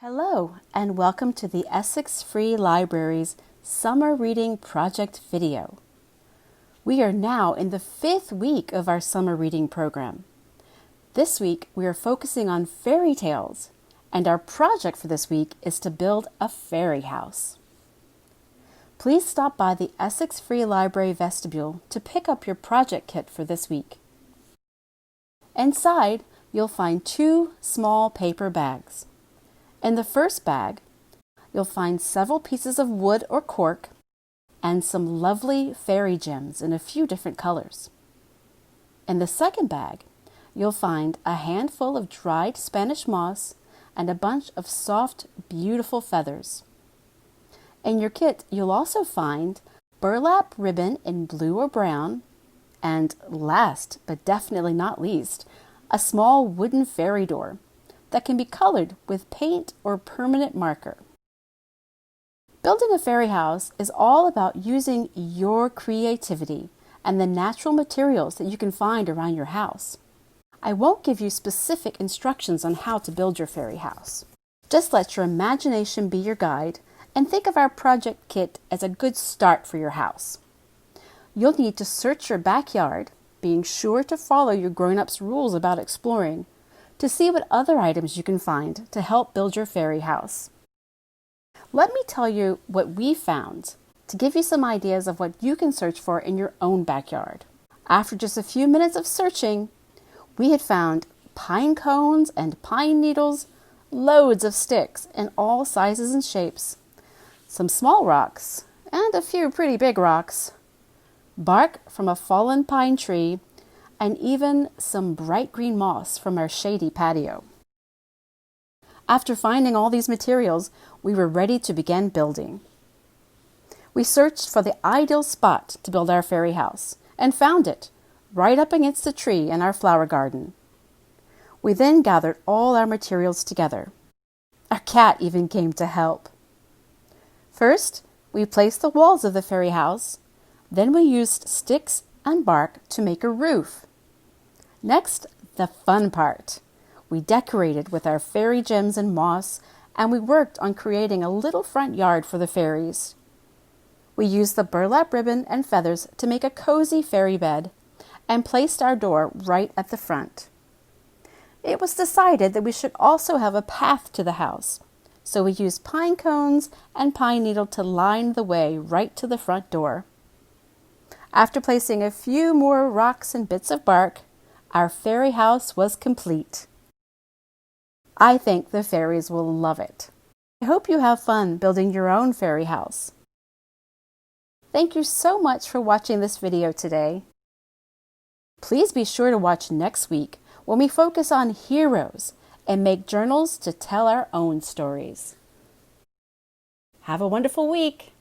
Hello, and welcome to the Essex Free Library's Summer Reading Project video. We are now in the 5th week of our summer reading program. This week, we are focusing on fairy tales, and our project for this week is to build a fairy house. Please stop by the Essex Free Library vestibule to pick up your project kit for this week. Inside, you'll find 2 small paper bags. In the first bag, you'll find several pieces of wood or cork and some lovely fairy gems in a few different colors. In the second bag, you'll find a handful of dried Spanish moss and a bunch of soft, beautiful feathers. In your kit, you'll also find burlap ribbon in blue or brown, and last but definitely not least, a small wooden fairy door that can be colored with paint or permanent marker. Building a fairy house is all about using your creativity and the natural materials that you can find around your house. I won't give you specific instructions on how to build your fairy house. Just let your imagination be your guide and think of our project kit as a good start for your house. You'll need to search your backyard, being sure to follow your grown-ups' rules about exploring, to see what other items you can find to help build your fairy house. Let me tell you what we found to give you some ideas of what you can search for in your own backyard. After just a few minutes of searching, we had found pine cones and pine needles, loads of sticks in all sizes and shapes, some small rocks, and a few pretty big rocks, bark from a fallen pine tree, and even some bright green moss from our shady patio. After finding all these materials, we were ready to begin building. We searched for the ideal spot to build our fairy house and found it, right up against the tree in our flower garden. We then gathered all our materials together. Our cat even came to help. First, we placed the walls of the fairy house. Then we used sticks and bark to make a roof. Next, the fun part. We decorated with our fairy gems and moss, and we worked on creating a little front yard for the fairies. We used the burlap ribbon and feathers to make a cozy fairy bed and placed our door right at the front. It was decided that we should also have a path to the house, so we used pine cones and pine needle to line the way right to the front door. After placing a few more rocks and bits of bark, our fairy house was complete. I think the fairies will love it. I hope you have fun building your own fairy house. Thank you so much for watching this video today. Please be sure to watch next week when we focus on heroes and make journals to tell our own stories. Have a wonderful week!